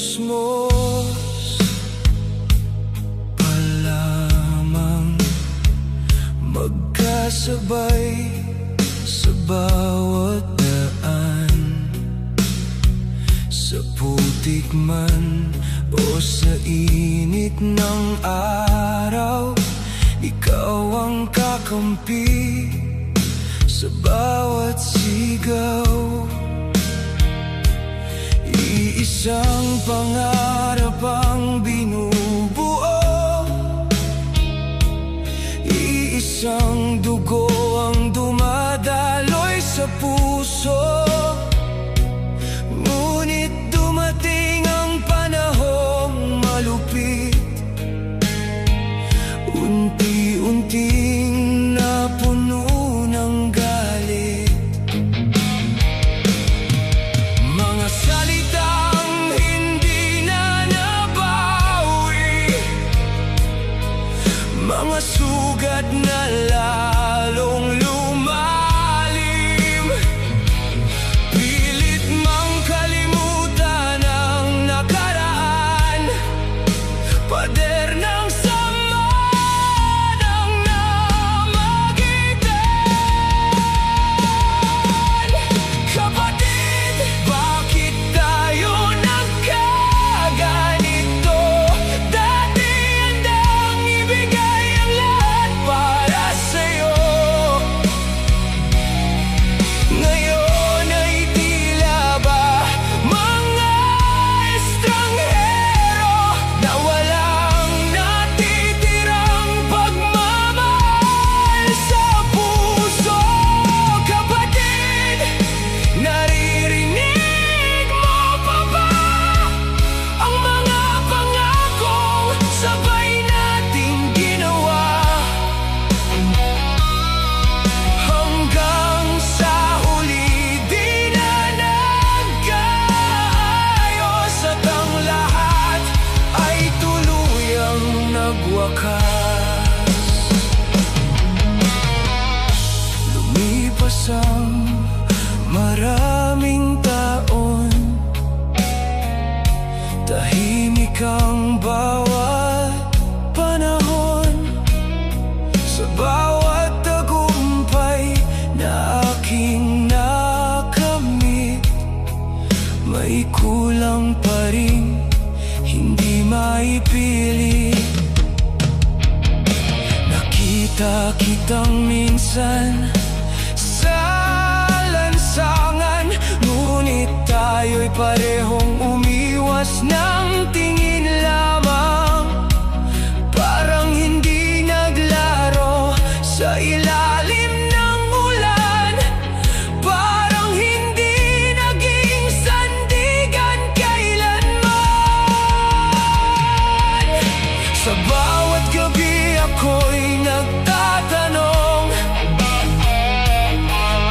musmos pa lamang, magkasabay sa bawat daan, sa putik man o sa init ng araw. Ikaw ang kakampi sa bawat sigaw. Iisang pangarap ang binubuo, iisang dugo ang dumadaloy sa puso. Ngunit dumating ang panahong malupit, unti-unting napuno ng galit. Mga salitang hindi na nabawi, mga sugat na lalong lumalim. Pilit mang kalimutan ang nakaraan, pader ng sama ng namagitan. Kapatid, bakit tayo nagkaganito? Dati handang ibigay ang lahat para sa'yo. Ngayon ay tila ba mga estranghero na walang natitirang pagmamahal sa puso. Kapatid, naririnig mo pa ba ang mga pangakong sabay nating ginawa? Hanggang sa huli di na nagkaayos at ang lahat ay tuluyang nagwakas. Lumipas ang maraming taon, tahimik ang bawat panahon. Sa bawat tagumpay na aking nakamit, may kulang pa rin hindi maipilit. Nakita kitang minsan sa lansangan, ngunit tayo'y parehong umiwas ng tingin lamang. Parang hindi naglaro sa ilalim ng ulan, parang hindi naging sandigan kailanman. Sa bawat gabi ako'y nagtatanong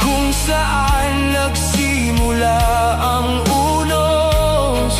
kung saan nagsimula ang unos.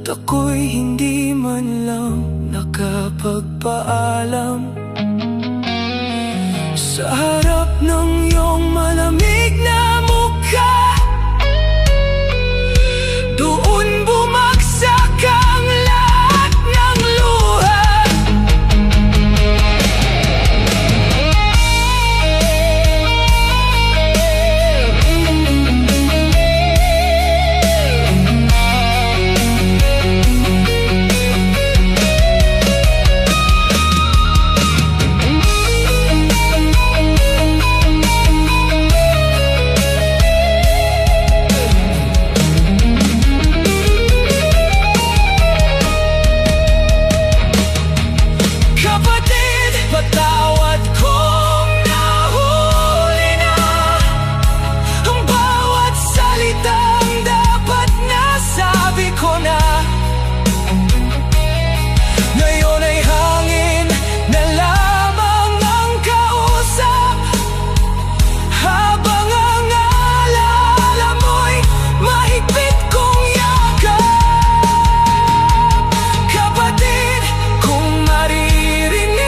ako'y hindi man lang nakapagpaalam. Sa harap ng iyong malamig na mukha, doon bumagsak ang lahat ng luha. Patawad kung nahuli na ang bawat salitang dapat nasabi ko na. Ngayon ay hangin na lamang ang kausap, habang ang alaala mo'y mahigpit kong yakap. Kapatid, kung maririnig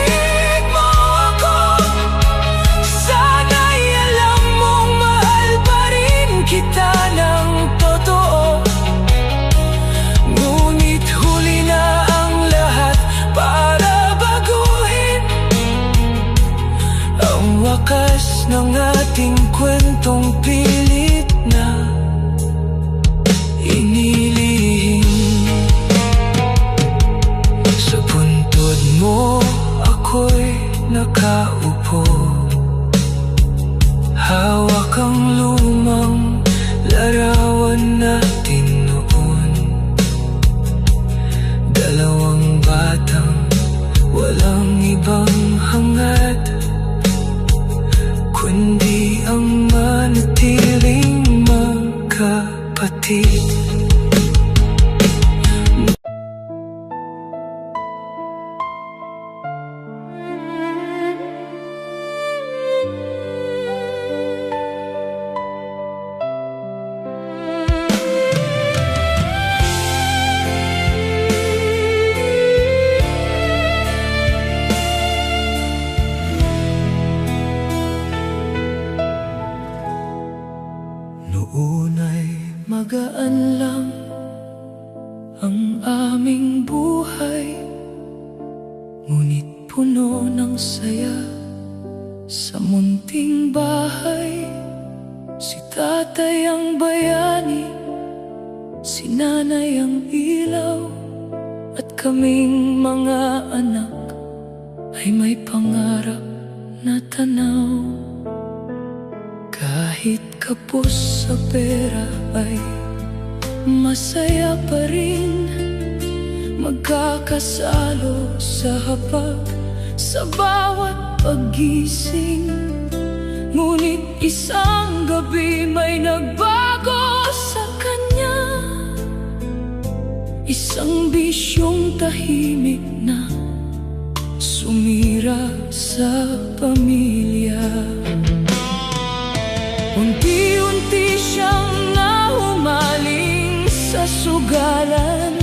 kita ng totoo, ngunit huli na ang lahat para baguhin ang wakas ng ating kwentong pilit na inilihim. Sa puntod mo ako'y nakaupo, hawak ang lumang larawan natin noon. Dalawang batang walang ibang hangad, kundi ang manatiling magkapatid. Noon ay magaan lang ang aming buhay, ngunit puno ng saya sa munting bahay. Si tatay ang bayani, si nanay ang ilaw, at kaming mga anak ay may pangarap na tanaw. Kahit kapos sa pera ay masaya pa rin, magkakasalo sa hapag sa bawat paggising. Ngunit isang gabi may nagbago sa kanya, isang bisyong tahimik na sumira sa pamilya. Unti-unti siyang nahumaling sa sugalan,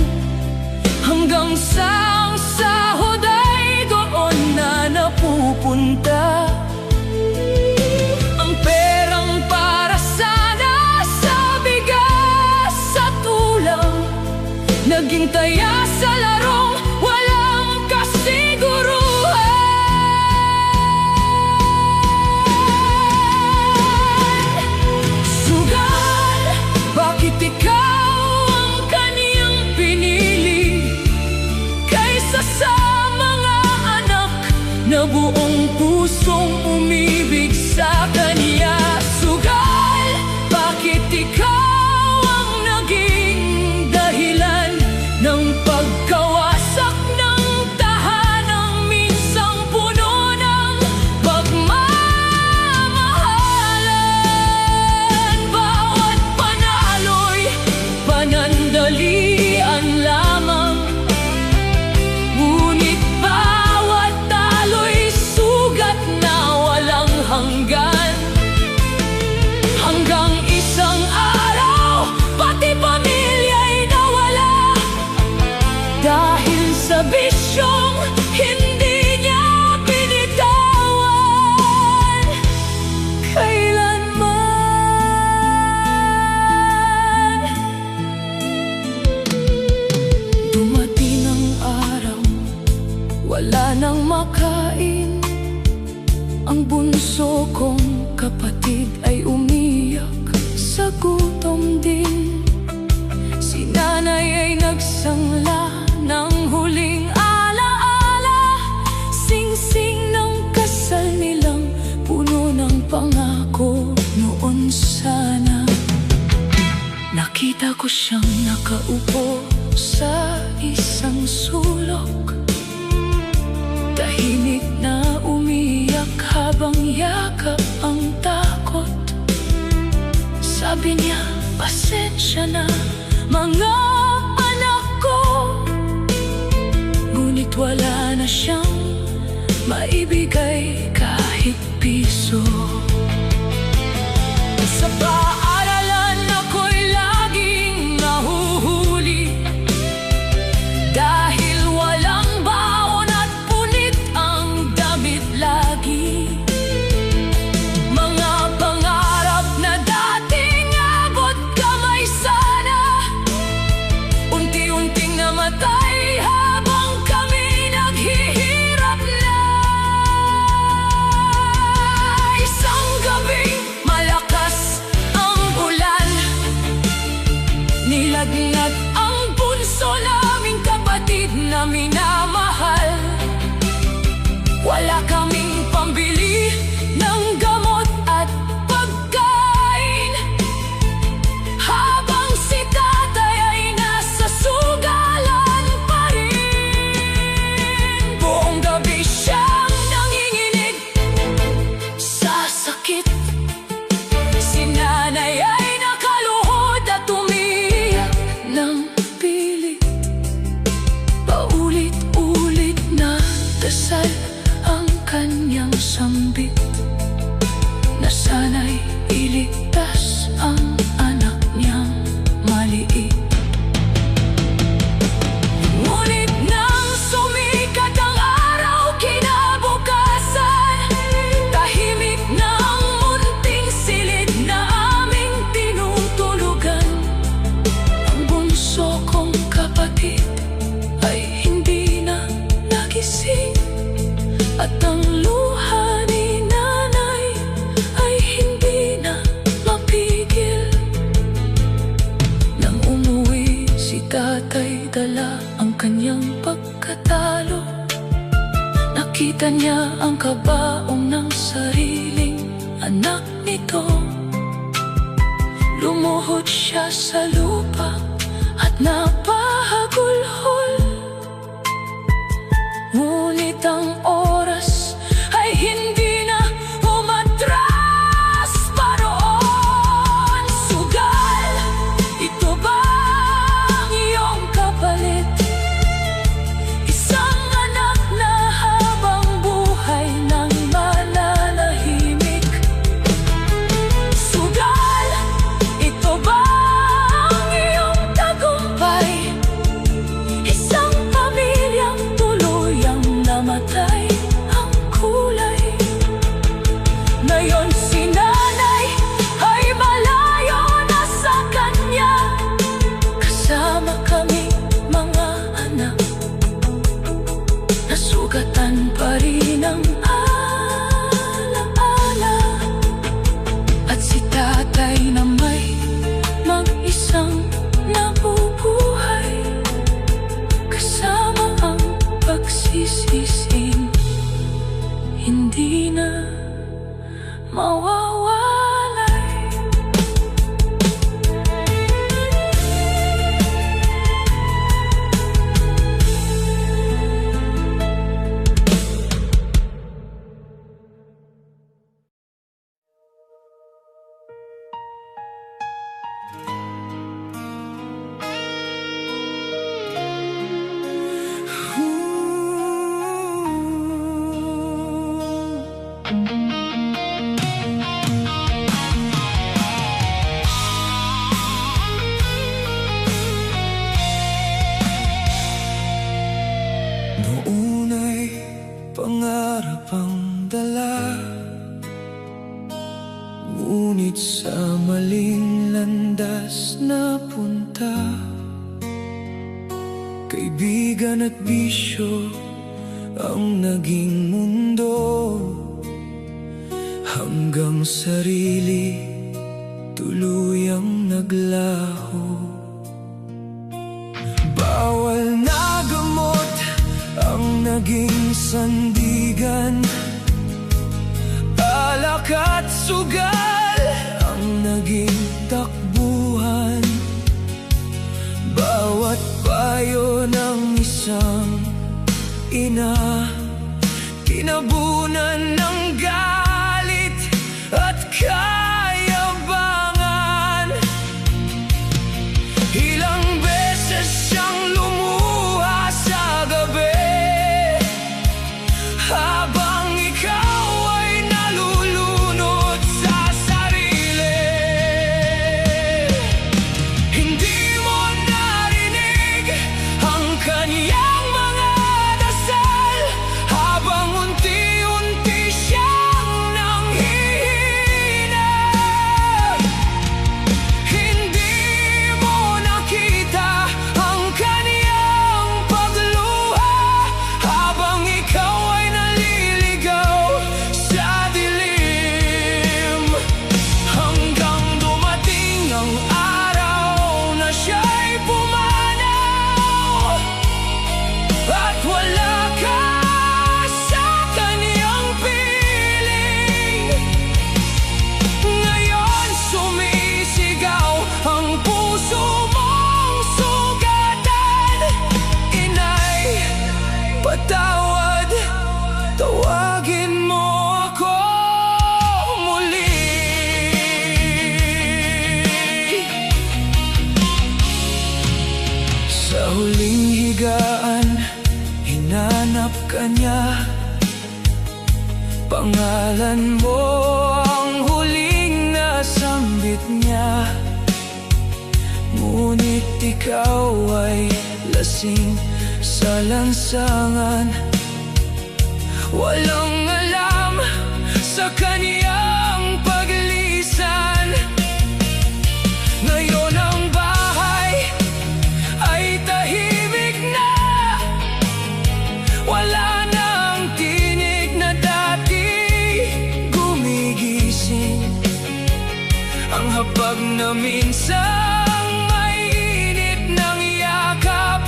hanggang sa ang sahod ay doon na napupunta. Ang perang para sana sa bigas at ulam, naging taya sa larong walang kasiguruhan. Bakit ikaw ang kaniyang pinili kaysa sa mga anak na buong pusong umibig sa kanya? Sugal, bakit ikaw ang naging dahilan ng pagkawasak ng tahanang minsang puno ng pagmamahalan? Bawat panalo'y panandalian lamang, ngunit bawat talo'y sugat na Dahil sa bisyong hindi niya binitawan kailanman. Dumating ang araw, wala nang makain. Ang bunso kong kapatid ay umiyak sa gutom din. Si nanay ay nagsangla ng huling alaala. Sing-sing ng kasal nilang puno ng pangako noon sana. Nakita ko siyang nakaupo sa isang sulok, tahimik na umiyak habang yakap ang takot. Sabi niya, pasensya na mga anak ko. Ngunit wala na siyang maibigay kahit piso. Sa paaralan ako'y laging nahuhuli, dahil walang baon at punit ang damit lagi. Mga pangarap na dating abot kamay sana, unti-unting namatay habang kami naghihirap na. Isang gabing malakas ang ulan, nilagnat ang bunso naming kapatid na minamahal. Wala kaming pambili ng gamot at pagkain, habang si tatay ay nasa sugalan pa rin. Buong gabi siyang nanginginig sa sakit. Si nanay ay nakaluhod at umiyak ng pilit. Paulit-ulit na dasal ang kanyang sambit, na sana'y iligtas ang anak niyang maliit. Ngunit nang sumikat ang araw kinabukasan, tahimik na ang munting silid na aming tinutulugan. Ang bunso kong kapatid ay hindi na nagising, at ang luha ni nanay ay hindi na mapigil. Nang umuwi si tatay, dala ang kanyang pagkatalo. Nakita niya ang kabaong ng sariling anak nito. Lumuhod siya sa lupa at napahagulhol. Ngunit ang oras ay hindi na umatras pa roon. Sugal, ito ba ang iyong kapalit? Isang anak na habang buhay nang mananahimik. Sugal, ito ba ang iyong tagumpay? Isang pamilyang tuluyang namatay ang kulay. Ngayon si nanay ay malayo na sa kanya, kasama kami mga anak. Nasugatan pa rin ang alaala, at si tatay na may mag-isang nabubuhay, kasama ang pagsisising hindi na mawawalay. Noon ay pangarap ang dala, ngunit sa maling landas napunta. Kaibigan at bisyo ang naging mundo, hanggang sarili tuluyang naglaho. Bawal na gamot ang naging sandigan, alak at sugal ang naging takbuhan. Bawat payo ng isang ina, kinabunan ng galit at kayabangan. Ilang beses siyang lumuha sa gabi, habang ikaw ay nalulunod sa sarili. Hindi mo narinig ang kanyang mga dasal, habang unti-unti siyang nanghihina. Hindi mo nakita ang kanyang pagluha, habang ikaw ay naliligaw sa dilim. Hanggang dumating ang araw na siya'y pumanaw, at wala ka sa kanyang piling. Ngayon sumisigaw ang puso mong sugatan. Inay, patawad, tawagin mo ako muli. Sa huling higaan, hinanap ka niya. Pangalan mo ang huling nasambit niya, ngunit ikaw ay lasing sa lansangan. Walang alam sa kaniyang paglisan. Ngayon ang bahay ay tahimik na, wala nang tinig na dati gumigising. Ang hapag na minsang may init ng yakap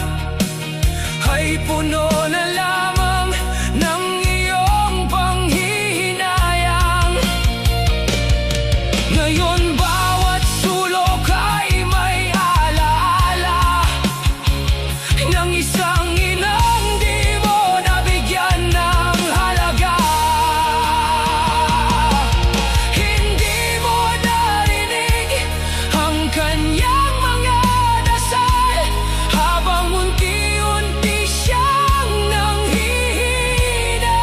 ay puno na lamang ng iyong panghihinayang. Ngayon bawat sulok ay may alaala ng isang inang di mo nabigyan ng halaga. Hindi mo narinig ang kanyang mga dasal, habang unti-unti siyang nanghihina.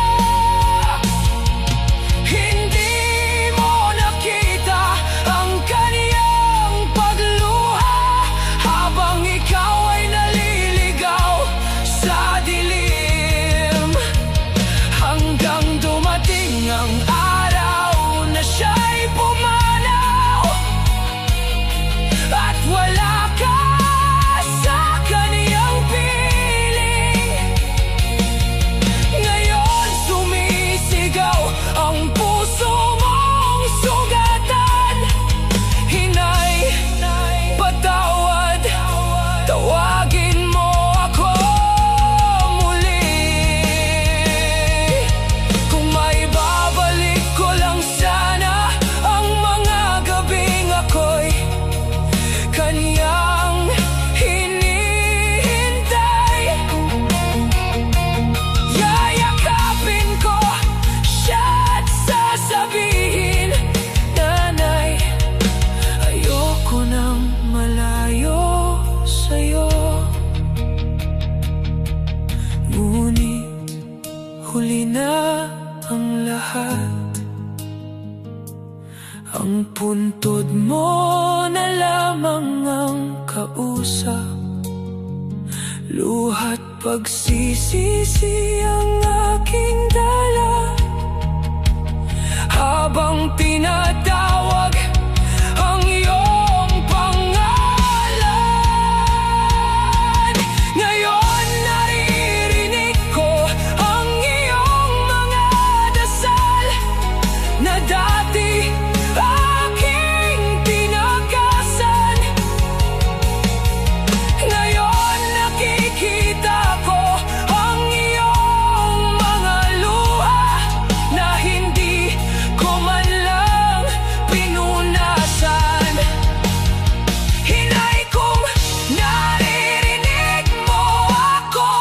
Hindi mo nakita ang kanyang pagluha, habang ikaw ay naliligaw sa dilim. Hanggang dumating ang araw na siya'y pumanaw, at wala ka sa kaniyang piling. Ngayon sumisigaw ang puso mong sugatan. Hinay, patawad, tawagin mo ako muli. Kung may babalik ko lang sana ang mga gabing ako'y kaniyang hinihintay. Yayakapin ko siya at sasabihin, nanay, ayoko nang malayo sa'yo. Ngunit huli na ang lahat, ang puntod mo na lamang ang kausap. Luhat pagsisisi ang aking dala, habang tinatawag ang iyong pangalan. Ngayon naririnig ko ang iyong mga dasal na dati aking tinagasan. Ngayon nakikita ko ang iyong mga luha na hindi ko man lang pinunasan. Hinay kong naririnig mo ako,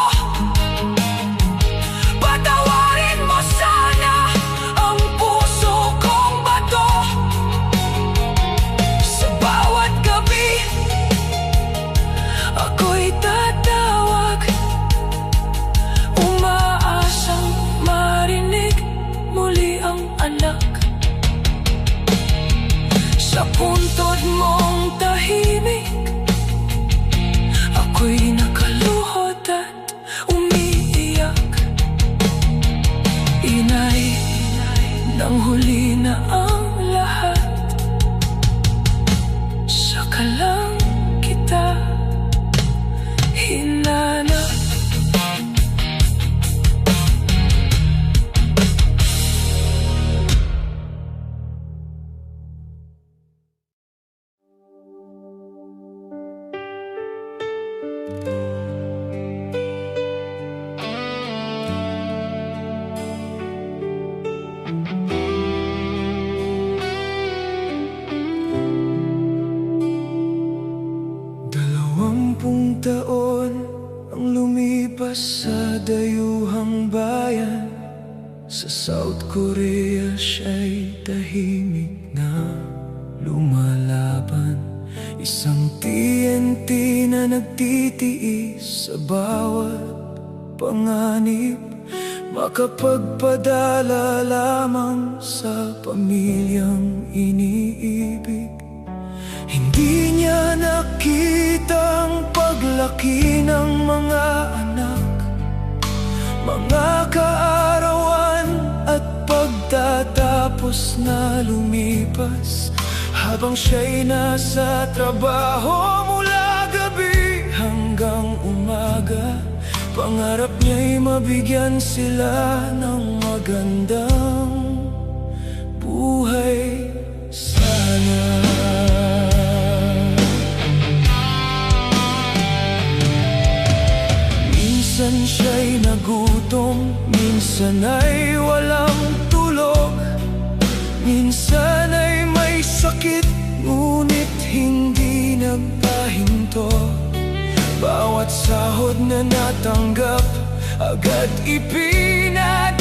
patawarin mo sana ang puso kong bato. Sa bawat gabi ako'y tatawag, umaasang marinig muli ang anak. Sa puntod mong tahimik, ako'y nakaluhod at umiiyak. Inay, nang huli na ang lahat, saka lang kita hinanap. Dalawampung taon ang lumipas sa dayuhang bayan. Sa South Korea siya'y tahimik na lumalaban. Isang TNT na nagtitiis sa bawat panganib, makapagpadala lamang sa pamilyang iniibig. Hindi niya nakitang paglaki ng mga anak, mga kaarawan at pagtatapos na lumipas. Habang siya'y nasa trabaho mula gabi hanggang umaga, pangarap niya'y mabigyan sila ng magandang buhay sana. Minsan siya'y nagutom, minsan ay walang tulog, minsan ay may sakit ngunit hindi nagpahinto. Bawat sahod na natanggap agad ipinadadala,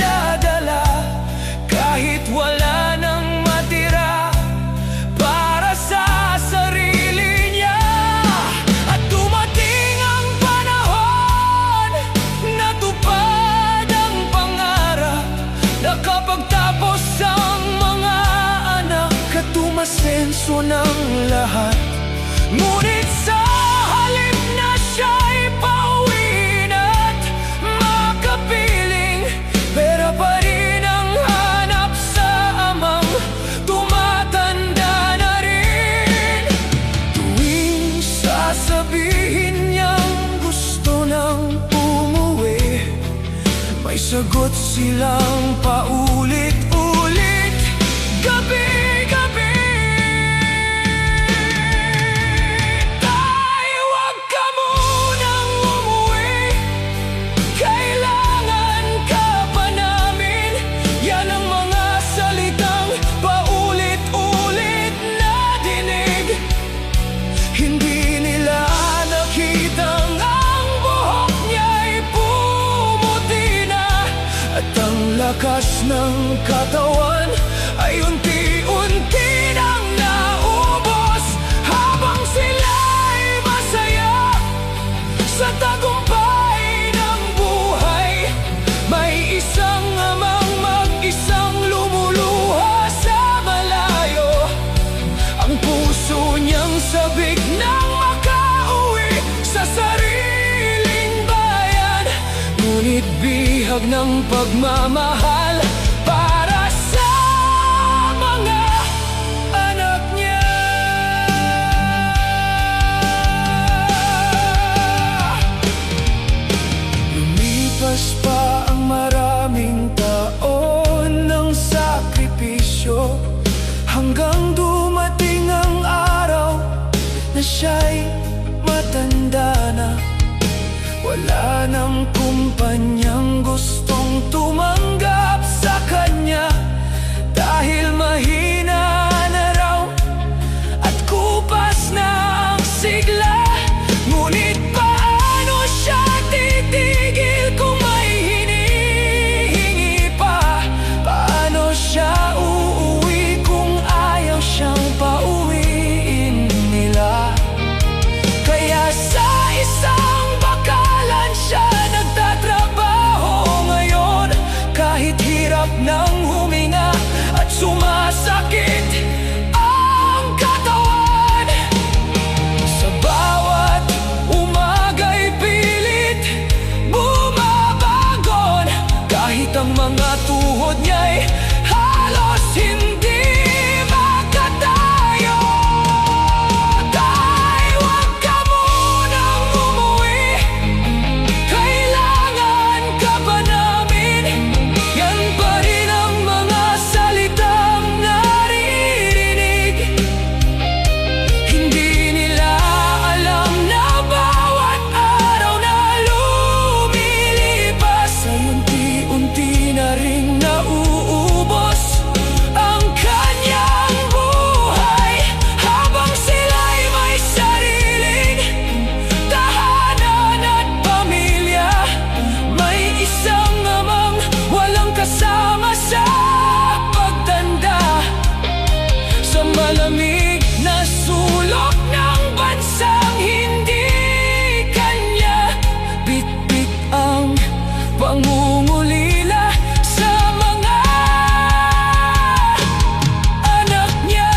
kahit wala nang matira para sa sarili niya. At dumating ang panahon, natupad ang pangarap, nakapagtapos ang mga anak at umasenso ng lahat. Ngunit sa halip na siya'y pauwiin at makapiling, pera pa rin ang hanap sa amang tumatanda na rin. Tuwing sasabihin niyang gusto nang umuwi, may sagot silang paulit-ulit, gabi-gabi. Tay, huwag ka munang umuwi, kailangan ka pa namin. Yan ang mga salitang paulit-ulit na dinig. Hindi nila nakitang ang buhok niya'y pumuti na, at ang lakas ng katawan ay unti-unti nang naubos. Habang sila'y masaya sa tagumpay ng buhay, may isang amang mag-isang lumuluha sa malayo. Ang puso niyang sabik nang makauwi sa sariling bayan. ngunit bihag ng pagmamahal para sa mga anak niya. Lumipas pa ang maraming taon ng sakripisyo, hanggang dumating ang araw na siya'y matanda na. Wala nang kumpanyang gustong tumanggap sa kanya, dahil mahina na raw at kupas na ang sigla. Ngunit paano siya titigil kung may hinihingi pa? Paano siya uuwi kung ayaw siyang pauwiin nila? Kaya sa isang bakalan siya nagtatrabaho ngayon, kahit hirap ng huminga at sumasakit ang katawan. Sa bawat umaga'y pilit bumabangon, kahit ang mga tuhod niya'y halos hindi makatayo. Tay, huwag ka munang umuwi, kailangan ka ba namin? Yan pa rin ang mga salitang naririnig. Hindi nila alam na bawat araw na lumilipas ay unti-unti na ring nauubos ang kanyang buhay, habang sila'y may sariling tahanan at pamilya. May isang amang walang kasama sa pagtanda, sa malamig na sulok ng bansang hindi kanya bitbit ang pangungulila sa mga anak niya.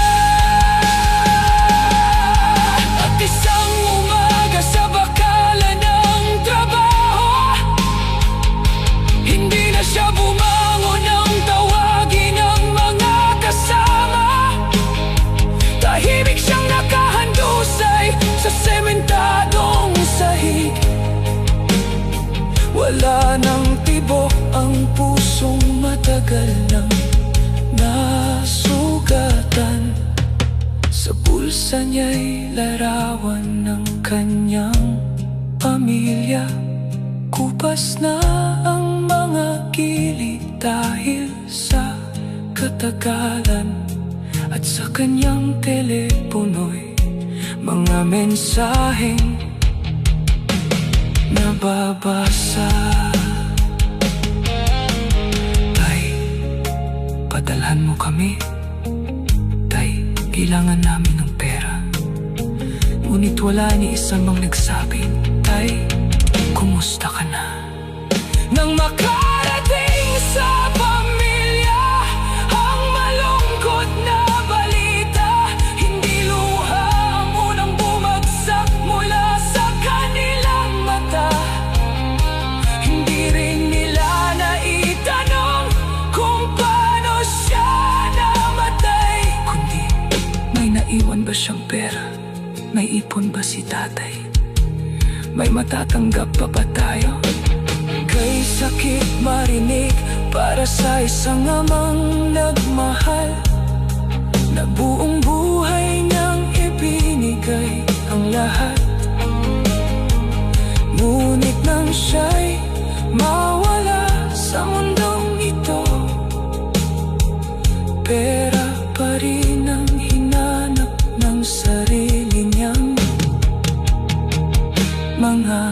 At isang umaga sa bakalan ng trabaho, hindi na siya bumangon nang tawagin ang mga kasama. Tahimik siyang nakahandusay sa sementadong sahig. Wala nang tibok ang pusong matagal nang nasugatan. Sa bulsa niya'y larawan ng kanyang pamilya. Kupas na ang mga gilid dahil sa katagalan, at sa kanyang telepono'y mga mensaheng nababasa. Tay, padalhan mo kami. Tay, kailangan namin ng pera. Ngunit wala ni isang mang nagsabing, Tay, kumusta ka na? Nang makarating sa pamilya ang malungkot na balita, hindi luha ang unang bumagsak mula sa kanilang mata. Hindi rin nila naitanong kung paano siya namatay, kundi may naiwan ba siyang pera? May ipon ba si tatay? May matatanggap pa ba tayo? Kay sakit marinig para sa isang amang nagmahal, na buong buhay niyang ibinigay ang lahat. Ngunit nang siya'y mawala sa mundong ito, pera pa rin ang hinanap ng sarili niyang mga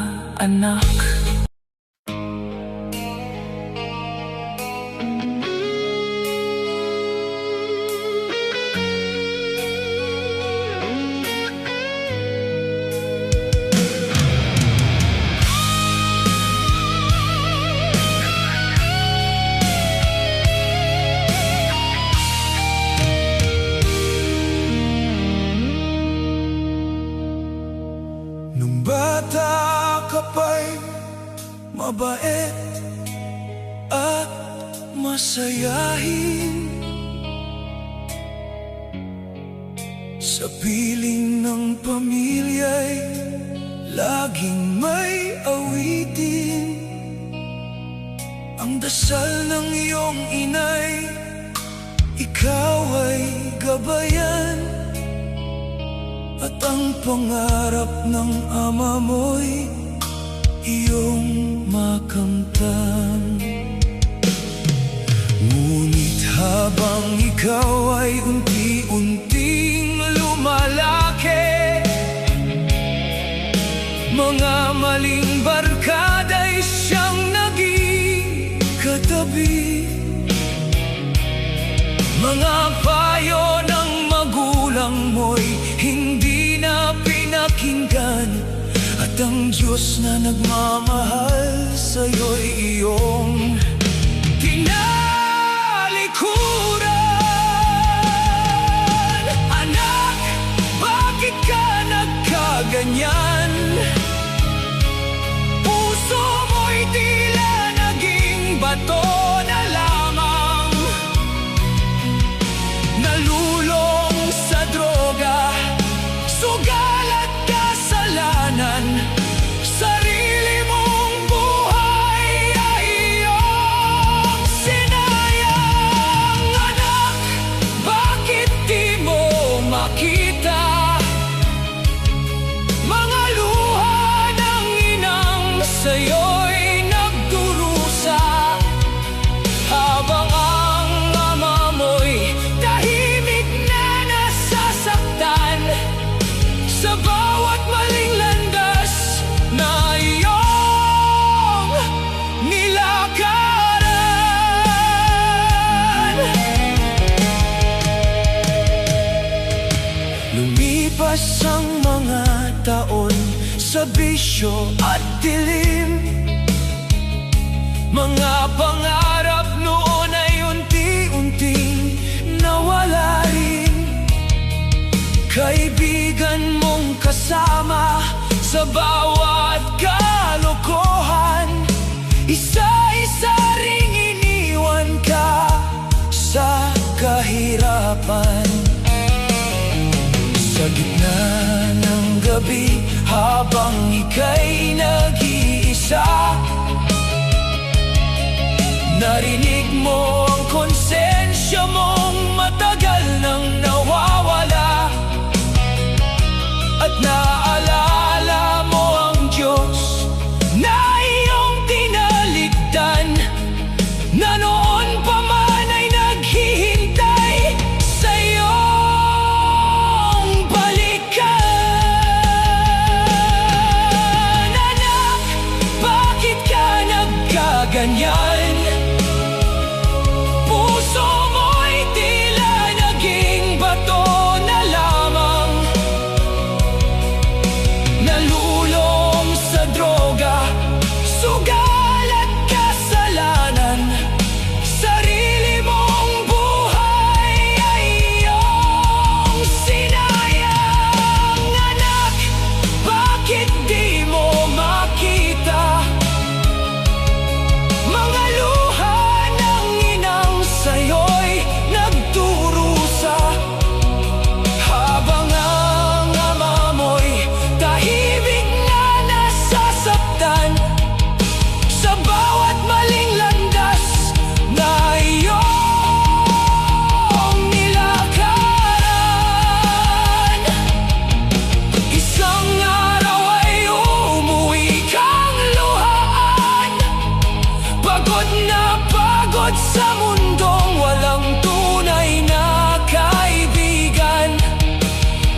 anak. Nung bata ka pa'y mabait at masayahin. Sa piling ng pamilya'y laging may awitin. Ang dasal ng iyong inay, ikaw ay gabayan. At ang pangarap ng ama mo'y iyong makamtan. Ngunit habang ikaw ay unti-unting lumalaki, mga maling barkada'y siyang naging katabi. Mga payo ng magulang mo'y hindi na pinakinggan, at ang Diyos na nagmamahal sa'yo'y iyong tinalikuran. Anak, bakit ka nagkaganyan? Puso mo'y tila naging bato na lamang, nalulong sa droga, sugal at kasalanan. Sarili mong buhay ay iyong sinayang. Anak, bakit di mo makita mga luha ng inang sa'yo'y nagdurusa, habang ang ama mo'y tahimik na nasasaktan sa bawat maling landas na iyong nilakaran. Lumipas ang mga taon sa bisyo at dilim. Mga pangarap noon ay unti-unting nawala rin. Kaibigan mong kasama sa bawat kalokohan, isa-isa ring iniwan ka sa kahirapan. Sa gitna ng gabi, habang ika'y nag-iisa, narinig mo ang konsensya mong matagal nang nawawala, at naalala mo ang Diyos na iyong tinaligdan, na noon pa man ay naghihintay sa iyong balikan. Anak, bakit ka nagkaganyan? Puso mo'y tila naging bato na lamang, nalulong sa droga, sugal at kasalanan. Sarili mong buhay ay iyong sinayang. Anak, bakit di mo makita mga luha ng inang sa'yo'y nagdurusa, habang ang ama mo'y tahimik na nasasaktan sa bawat maling landas na iyong nilakaran. Isang araw ay umuwi kang luhaan, pagod na pagod sa mundong walang tunay na kaibigan.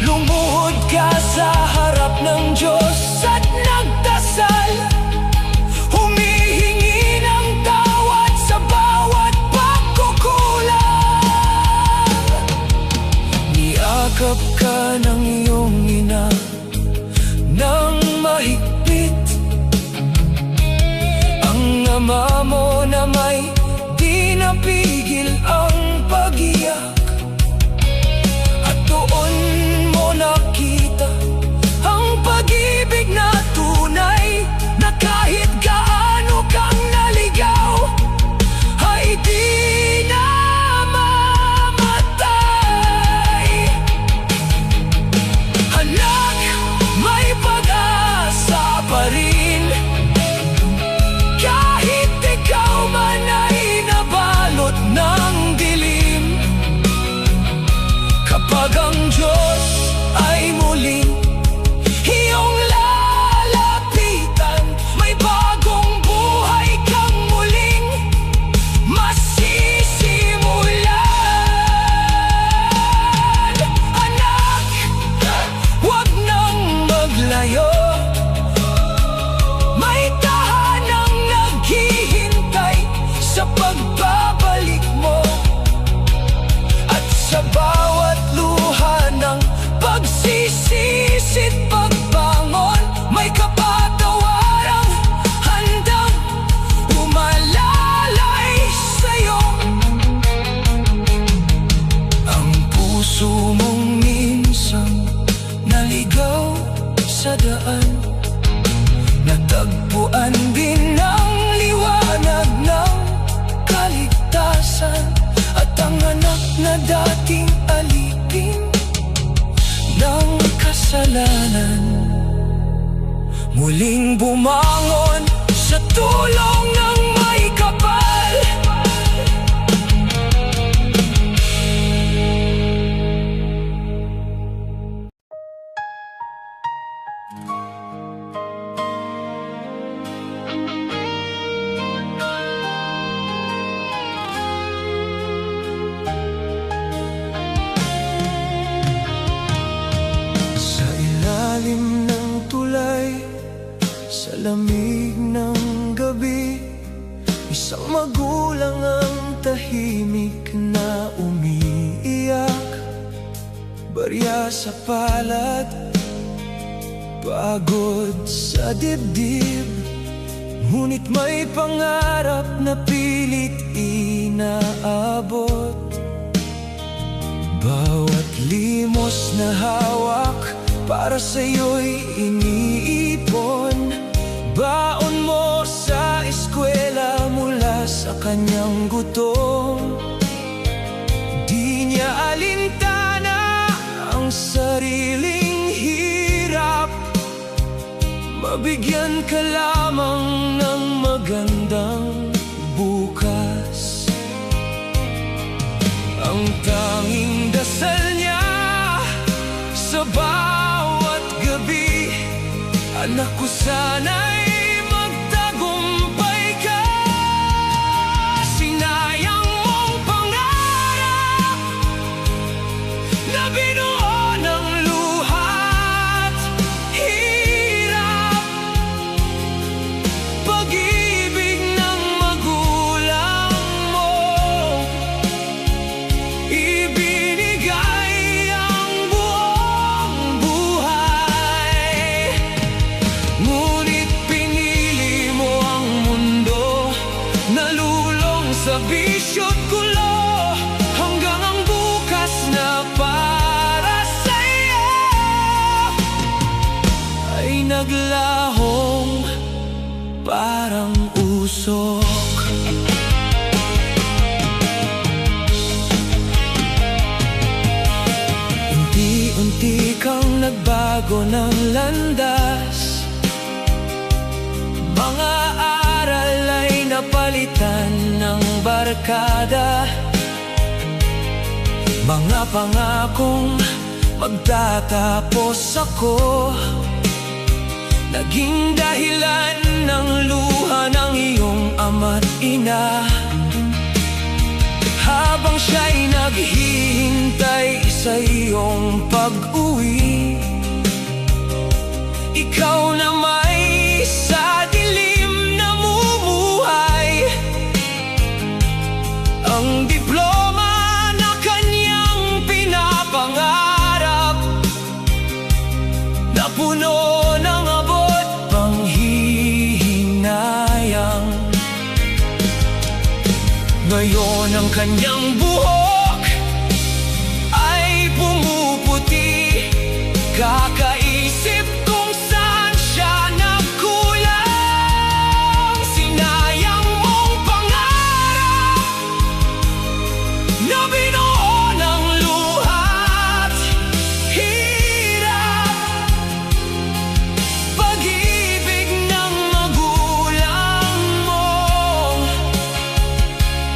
Lumuhod ka sa harap ng Diyos at nagdasal, humihingi ng tawad sa bawat pagkukulang. Niyakap ka ng iyong ina ng mahigpit, ang ama mo na may di napigil ang pag-iyak, at doon mo nakita ang pag-ibig na tunay, na kahit gaano muling bumangon sa tulong ng may kapal. Sa ilalim ng tulay, sa lamig ng gabi, isang magulang ang tahimik na umiiyak. Barya sa palad, pagod sa dibdib, ngunit may pangarap na pilit inaabot. Bawat limos na hawak para sa'yo'y iniipon. Baon mo sa eskwela mula sa kanyang gutom. Di niya alintana ang sariling hirap, mabigyan ka lamang ng magandang bukas. Ang tanging dasal niya sa bawat gabi, anak ko, sana'y magtagumpay ka. Sinayang mong pangarap na binuo ng luha't hirap. Pag-ibig ng magulang mo, ibinigay ang buong buhay. Ngunit pinili mo ang mundo, nalulong sa bisyo't gulo, hanggang ang bukas na para sa'yo ay naglahong parang usok. Unti-unti kang nagbago ng landas, mga aral ay napalitan ng barkada. Mga pangakong magtatapos ako, naging dahilan ng luha ng iyong ama't ina. Habang siya'y naghihintay sa iyong pag-uwi, ikaw na may sa dilim namumuhay. Ang diploma na kanyang pinapangarap, na puno ng abot panghihinayang. Ngayon ang kanyang buhok ay pumuputi, kakaisip kung saan siya nagkulang. Sinayang mong pangarap na binuo ng luha't hirap. Pag-ibig ng magulang mo,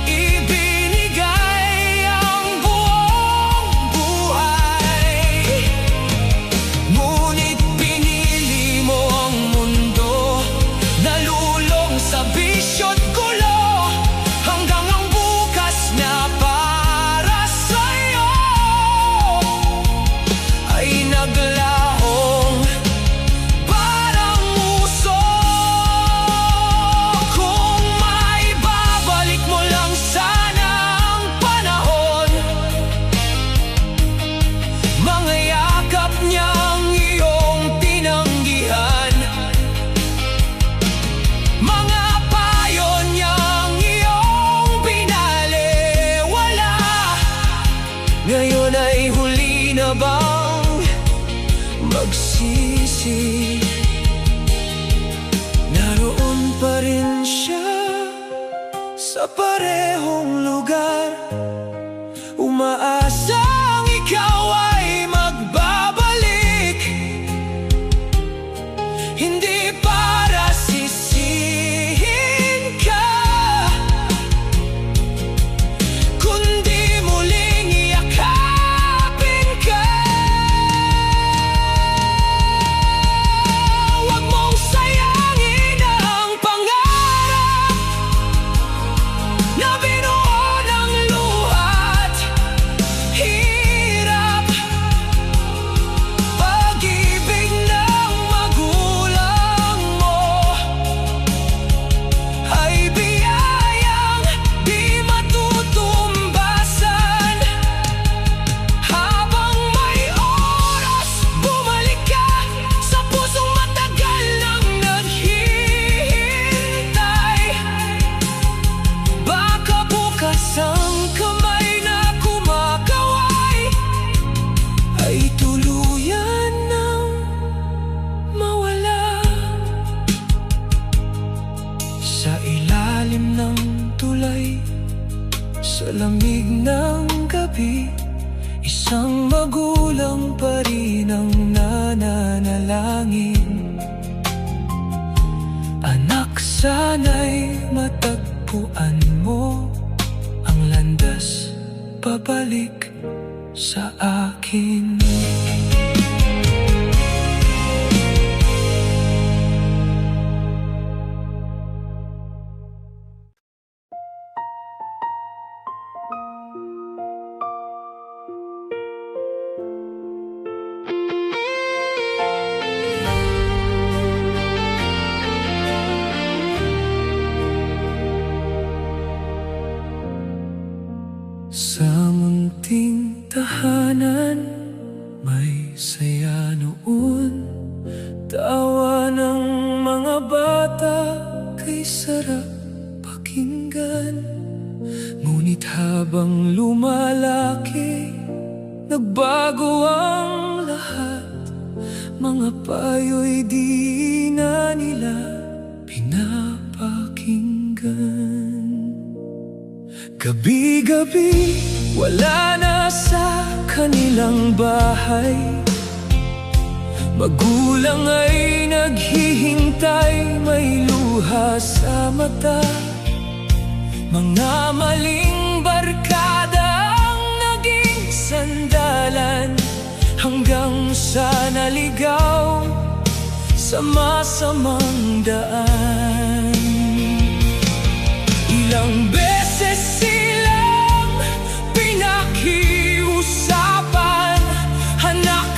ibinigay ang buong buhay. Ngunit pinili mo ang mundo, nalulong sa bisyo't gulo, hanggang ang bukas na para sa'yo ay naglahong parang usok. Kung maibabalik mo lang sana ang panahon, mga yakap niyang iyong tinanggihan, mga payo niyang iyong pinaliwala. Ngayon ay huli na bang magsisi? Naroon pa rin siya sa parehong lugar, umaasang ikaw ay magbabalik. Hindi pa ilalim ng tulay, sa lamig ng gabi, isang magulang pa rin ang nananalangin. Anak, sana'y matagpuan mo ang landas pabalik sa akin. Sa munting tahanan, may saya noon. Tawa ng mga bata, kay sarap pakinggan. Ngunit habang lumalaki, nagbago ang lahat. Mga payo'y di na nila pinapakinggan. Gabi-gabi, wala na sa kanilang bahay. Magulang ay naghihintay, may luha sa mata. Mga maling barkada ang naging sandalan, hanggang sa naligaw sa masamang daan. Ilang beses silang pinakiusapan, anak,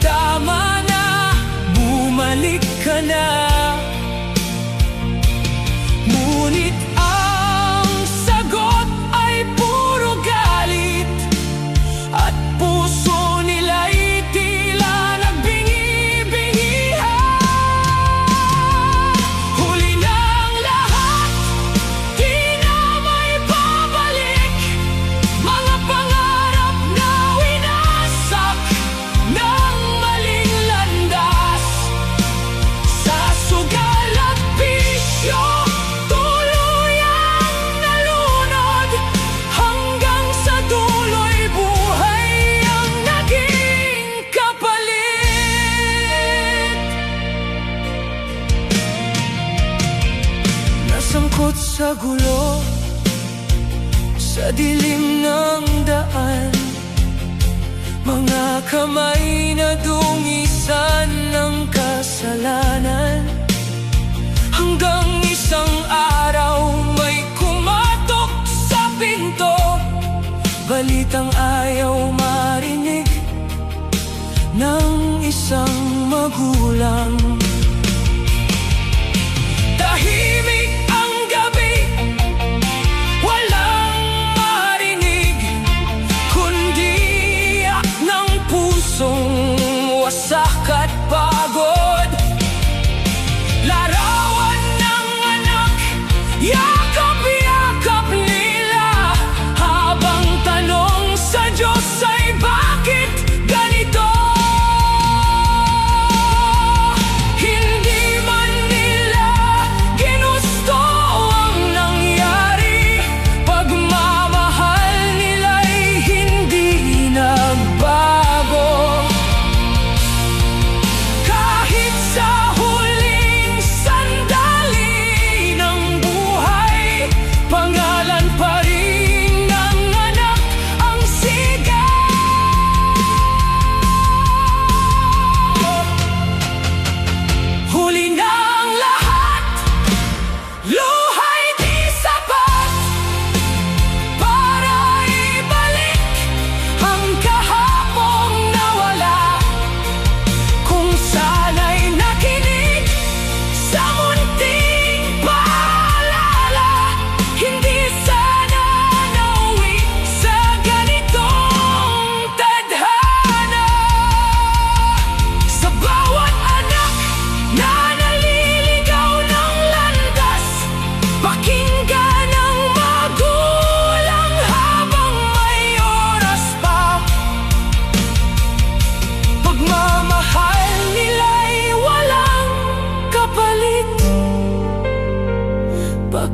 tama na, bumalik ka na. Ngunit ang sagot ay puro galit, at puso nila'y tila nagbingi-bingihan. Huli na ang lahat, di na may babalik. Mga pangarap na winasak ng maling landas. Sa sugal at bisyo, tuluyang nalunod, hanggang sa dulo'y buhay ang naging kapalit. Nasangkot sa gulo, sa dilim ng daan, mga kamay na dungisan ng kasalanan. Hanggang isang araw may kumatok sa pinto, balitang ayaw marinig ng isang magulang. Tahimik ang gabi, walang marinig, kundi iyak ng pusong wasak at pagod. Larawan ng anak,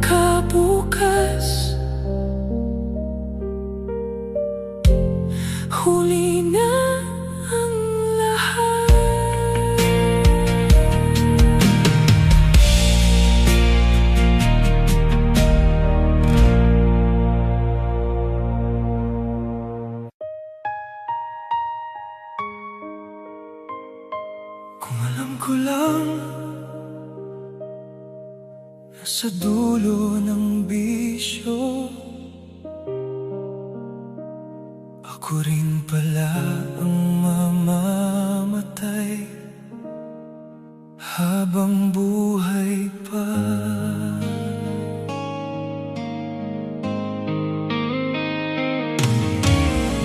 pinakabukas. Huli na ang lahat. Kung alam ko lang, nasa dulo ng bisyo, ako rin pala ang mamamatay habang buhay pa.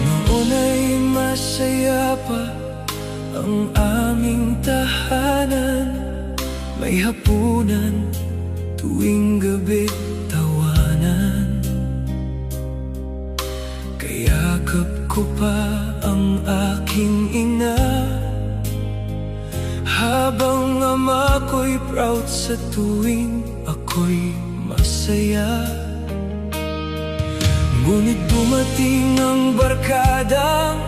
Noon ay masaya pa ang aming tahanan, may hapunan, tuwing gabi tawanan. Kayakap ko pa ang aking ina, habang ama ko'y proud sa tuwing ako'y masaya. Ngunit dumating ang barkadang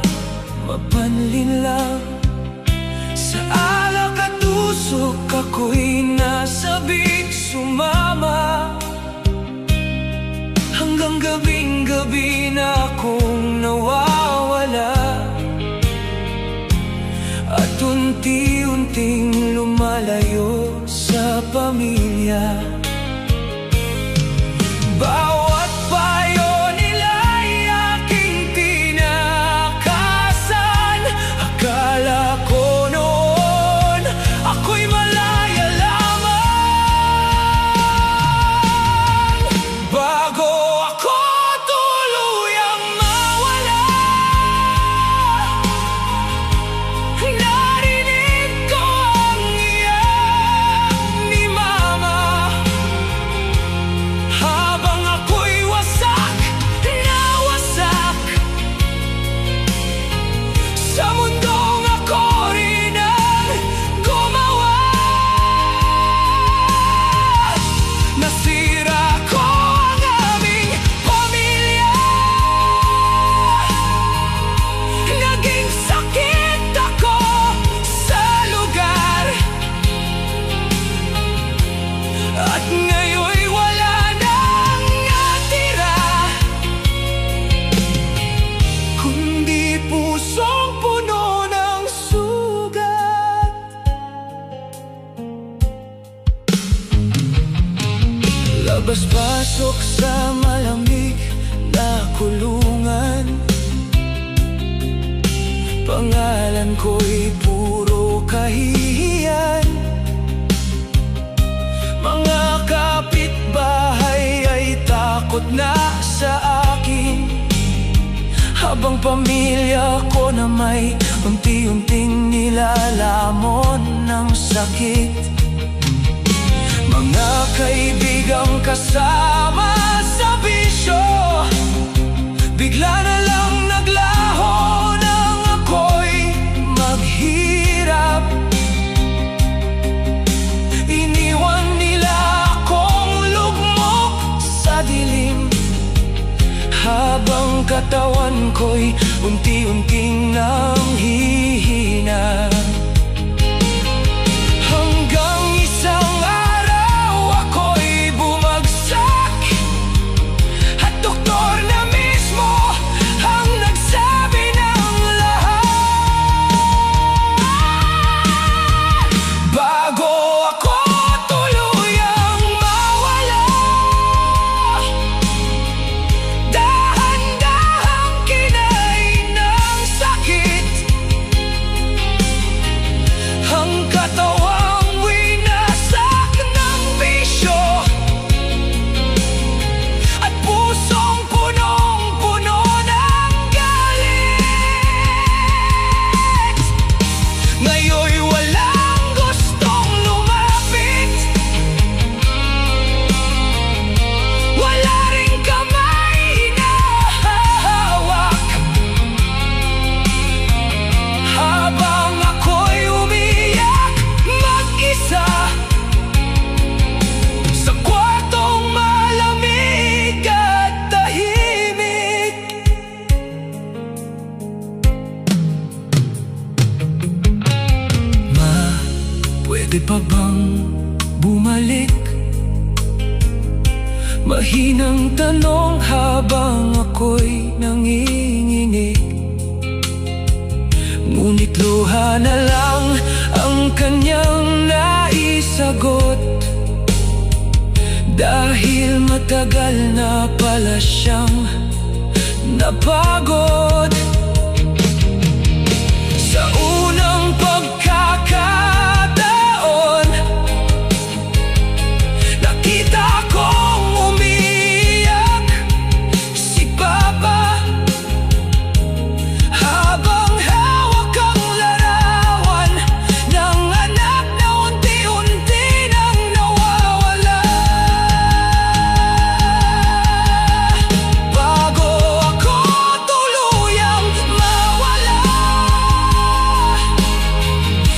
mapanlin lang. Sa alak at usok ako'y nasabik sumama, hanggang gabing-gabi na akong nawawala. At unti-unting lumalayo sa pamilya. Bawat payo nila'y aking tinakasan. Akala ko noon ako'y malaya lamang, bago ako tuluyang mawala. Narinig ko ang iyak ni mama, habang ako'y wasak na wasak sa mundong ako rin ang gumawa. Nasira ko ang aming pamilya, naging sakit ako sa lugar, at ngayon'y wala nang natira, kundi pusong puno ng sugat. Labas-pasok sa malamig na kulungan, pangalan ko'y puro kahihiyan. Mga kapitbahay ay takot na sa akin, habang pamilya ko na may unti-unting nilalamon ng sakit. Mga kaibigang kasama sa bisyo, bigla na lang naglaho nang ako'y maghirap. Iniwan nila akong lugmok sa dilim, habang katawan ko'y unti-unting nanghihina. Hanggang isang araw ako'y bumagsak, at doktor na mismo ang nagsabi ng lahat, bago ako tuluyang mawala. Dahan-dahang kinain ng sakit, Pwede pa bang bumalik? Mahinang tanong habang ako'y nanginginig. Ngunit luha na lang ang kanyang naisagot, dahil matagal na pala siyang napagod. Sa unang pagkakataon, nakita kong umiiyak si Papa, habang hawak ang larawan ng anak na unti-unti nang nawawala. Bago ako tuluyang mawala,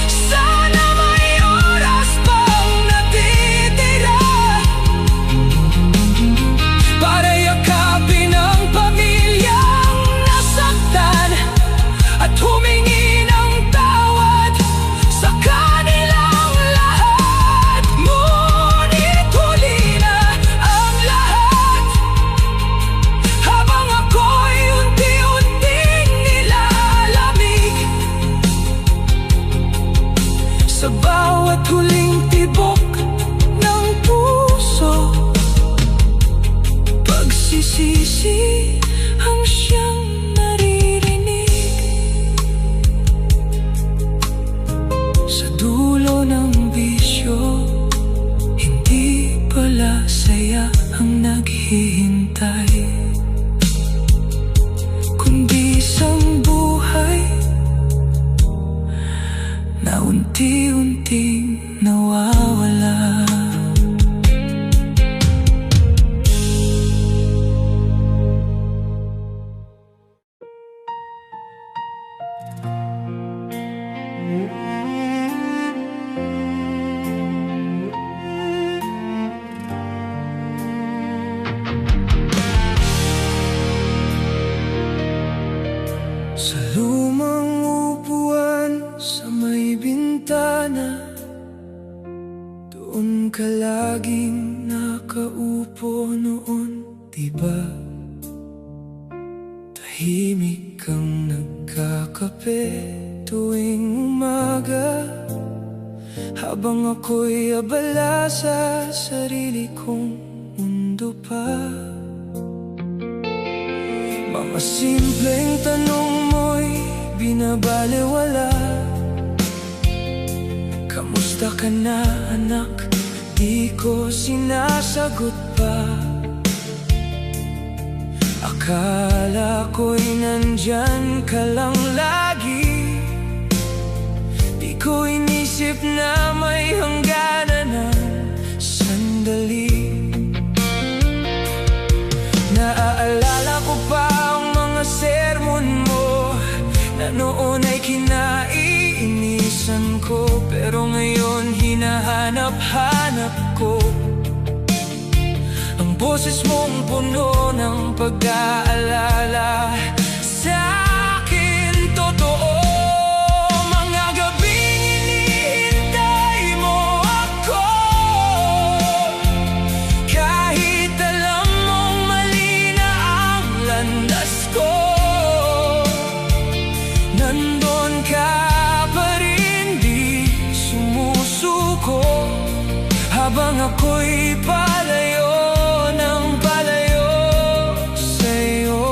sana may oras pang natitira para yakapin ang pamilyang nasaktan at humingi ng tawad sa kanilang lahat. Ngunit huli na ang lahat, habang ako'y unti-unting nilalamig. Sa bawat huling tibok ng puso, pagsisisi ang siyang naririnig. Sa dulo ng bisyo, hindi pala saya ang naghihintay, kundi isang buhay na unti-unting nawawala. Sa lumang upuan sa may bintana, doon ka laging nakaupo noon, diba? Tahimik kang nagkakape tuwing umaga, habang ako'y abala sa sarili kong mundo pa. Mga simpleng tanong mo'y binabalewala. Kamusta ka na, anak? Di ko sinasagot pa. Akala ko'y nandyan ka lang lagi. Di ko inisip na may hangganan ng sandali. Naaalala ko pa ang mga sermon mo na noon ay kinaiinisan ko, pero ngayon hinahanap-hanap ko ang boses mong puno ng pag-aalala sa akin. Totoo, mga gabing hinihintay mo ako, kahit alam mong mali na ang landas ko. Nandun ka pa rin, di sumusuko, habang ako'y palayo ng palayo sa'yo.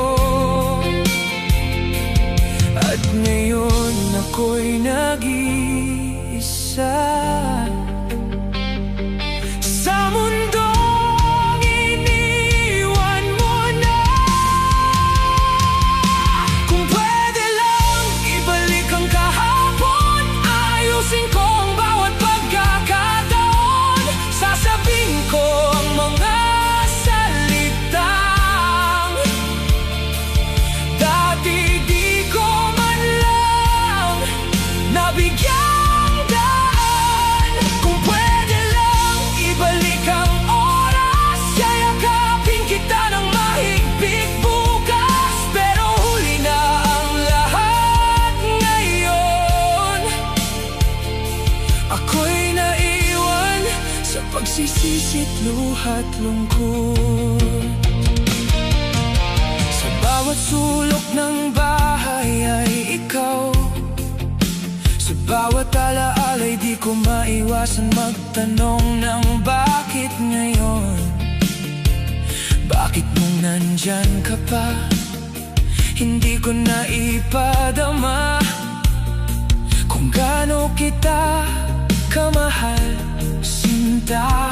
At ngayon ako'y nag-iisa sa mundong iniwan mo na. Kung pwede lang ibalik ang kahapon, ayusin ko ang bawat pagkakataon. Sasabihin pagsisisit, luha't lungkot. Sa bawat sulok ng bahay ay ikaw. Sa bawat alaala'y di ko maiwasan magtanong ng bakit ngayon. Bakit nung nandyan ka pa, hindi ko na ipadama kung gaano kita kamahal, sinta.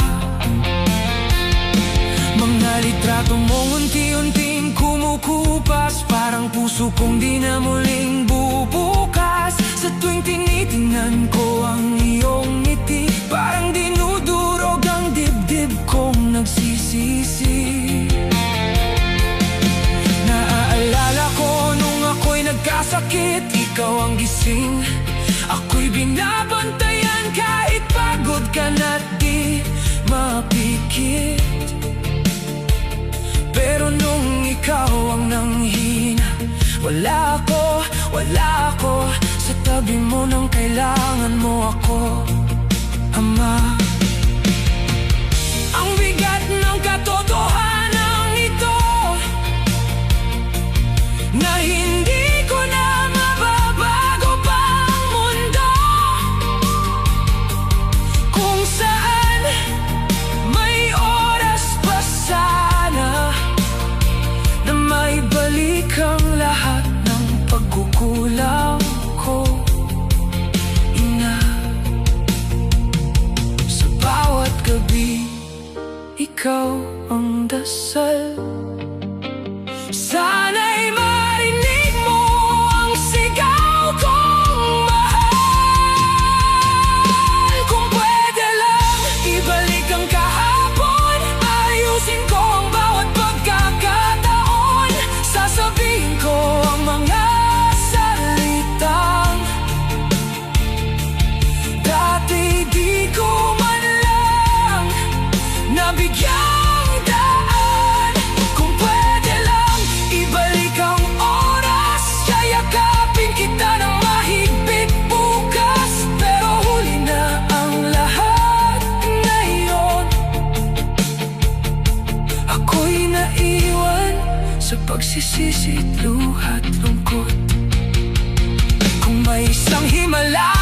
Mga litrato mong unti-unting kumukupas, parang puso kong di na muling bubukas. Sa tuwing tinitingnan ko ang iyong ngiti, parang dinudurog ang dibdib kong nagsisisi. Naaalala ko nung ako'y nagkasakit, ikaw ang gising, ako'y binabantayan kahit pagod ka na't di mapikit. Pero nung ikaw ang nanghina, wala ako sa tabi mo nang kailangan mo ako, Ama. Ang bigat ng katotohanan ito, na hindi ko na mababago pa ang mundo, kung saan may oras pa sana na may balik ang lahat ng pagkukulang ko, Ina. Sa bawat gabi, ikaw ang dasal. Sana'y marinig mo ang sigaw kong mahal. Kung pwede lang, ibalik ang kahapon, ayusin ko ang bawat pagkakataon. Sasabihin ko ang mga salitang dati di ko man lang nabigyang daan. Kung pwede lang, ibalik ang oras, yayakapin kita ng mahigpit bukas. Pero huli na ang lahat ngayon, ako'y naiwan sa pagsisisit, luha't lungkot. Kung may isang himala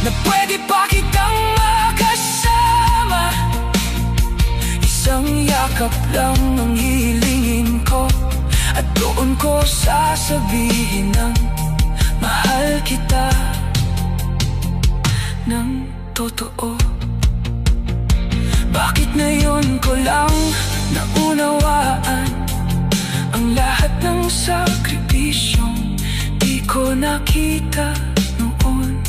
na pwede pa kitang makasama, isang yakap lang ang hihilingin ko, at doon ko sasabihin ng mahal kita ng totoo. Bakit ngayon ko lang naunawaan ang lahat ng sakripisyong di ko nakita noon?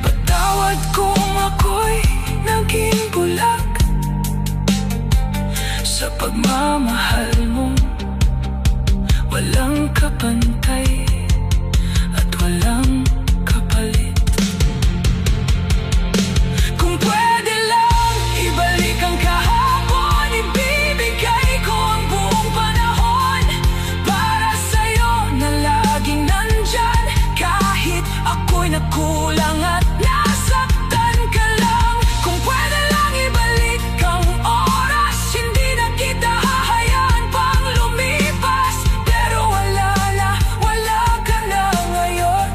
Patawad kung ako'y naging bulag sa pagmamahal mo, walang kapantay at walang kapalit. Kung pwede lang, ibalik ang kahapon, ibibigay ko ang buong panahon para sa'yo na laging nandyan, kahit ako'y nakulang at nasaktan ka lang. Kung pwede lang, ibalik ang oras, hindi na kita hahayaan pang lumipas. Pero wala ka na ngayon,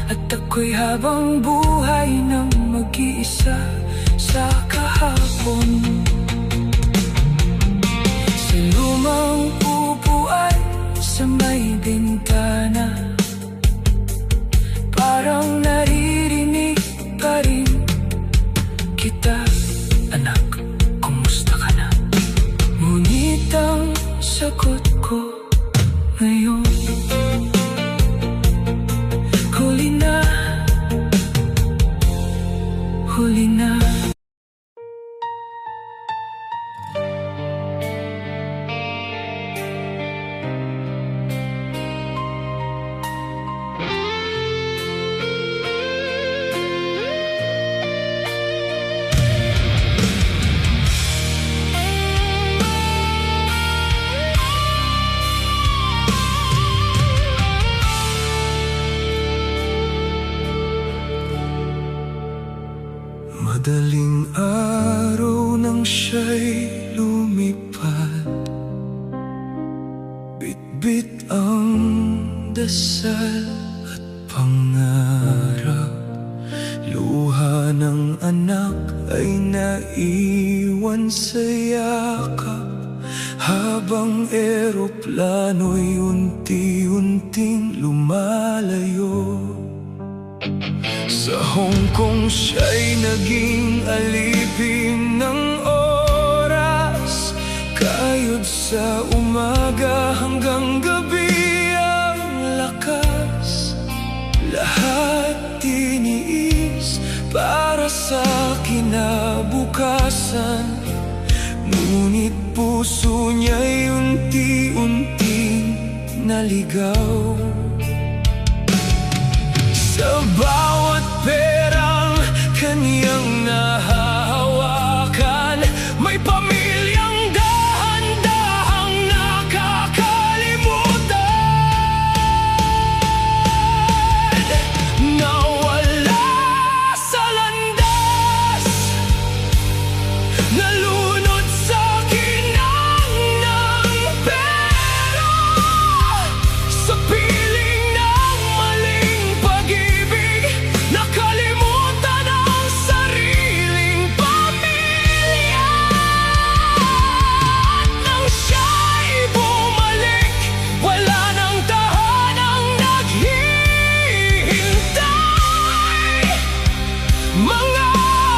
at ako'y habang buhay ng mag-iisa sa kahapon. Sa lumang upuan sa may bintana, parang naririnig pa rin kita. Anak, kumusta ka na? Ngunit ang sagot ko ngayon, huli na, huli na. Madaling araw nang siya'y lumipad, bitbit ang dasal at pangarap. Luha ng anak ay naiwan sa yakap, habang eroplano'y unti-unting lumalayo. Sa Hong Kong siya'y naging alipin ng oras, kayod sa umaga hanggang gabi ang lakas. Lahat tiniis para sa kinabukasan, ngunit puso niya'y unti-unting naligaw. Sa bawat perang kaniyang nahahawakan, may pamilyang dahan-dahang nakakalimutan. Nawala sa landas, nalunod sa ginang ng pera, sa piling ng maling pag-ibig, nakalimutan ang sariling pamilya. At nang siya'y bumalik, wala nang tahanang naghihintay. Mga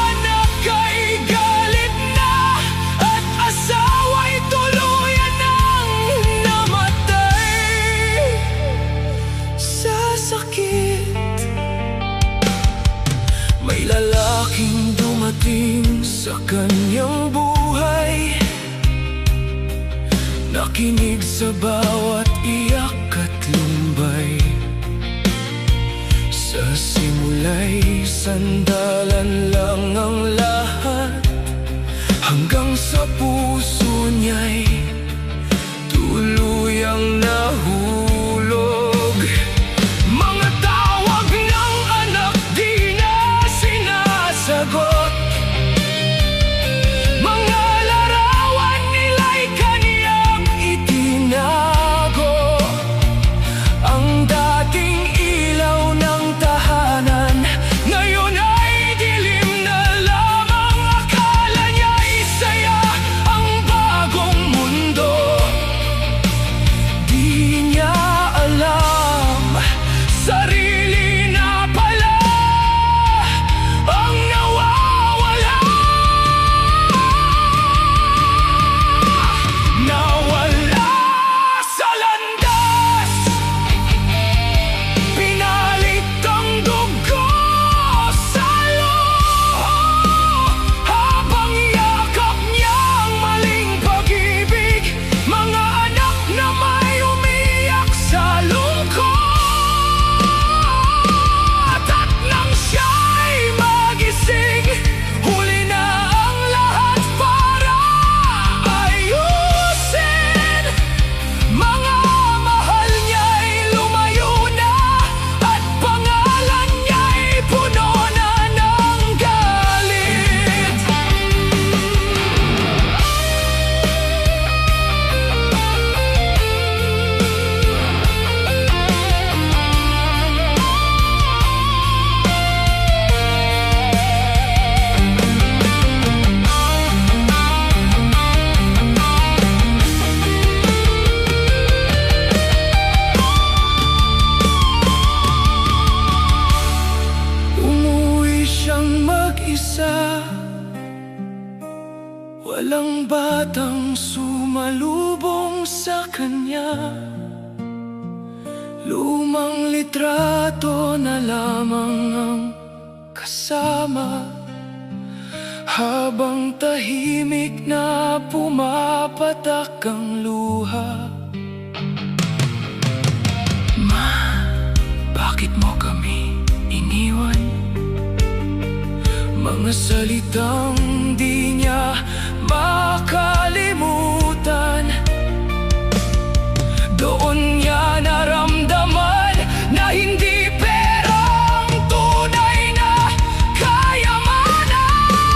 anak ay galit na, at asawa'y tuluyan nang namatay sa sakit. May lalaking dumating sa kanyang buhay, nakinig sa bawat iyak at lumbay. Sa simula'y sandalan lang ang lahat, hanggang sa puso niya'y tuluyang nahulog. Mga tawag ng anak di na sinasagot, mga larawan nila'y kaniyang itinago. Ang dating ilaw ng tahanan ngayon ay dilim na lamang. Akala niya'y saya ang bagong mundo, di niya alam, sarili na pala ang nawawala. Nawala sa landas, pinalit ang dugo sa luho, habang yakap niya ang maling pag-ibig. Mga anak na may umiyak sa lungkot, at nang siya'y magising, huli na ang lahat para ayusin. Mga mahal niya'y lumayo na, at pangalan niya'y puno na ng galit. Umuwi siyang mag-isa, walang batang sumalubong sa kanya. Lumang litrato na lamang ang kasama, habang tahimik na pumapatak ang luha. Ma, bakit mo kami iniwan? Mga salitang di niya makalimutan, doon niya naramdaman na hindi pera ang tunay na kayamanan.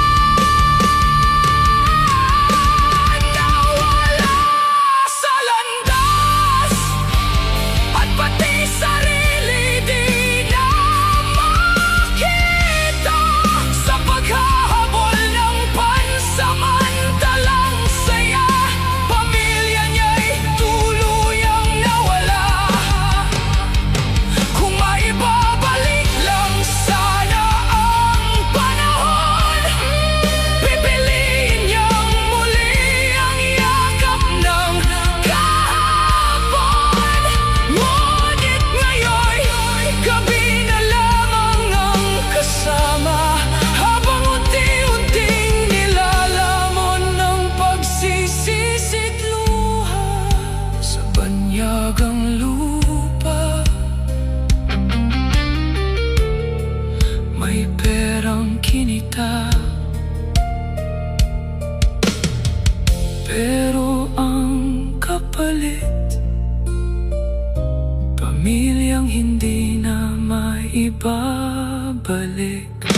magbalik.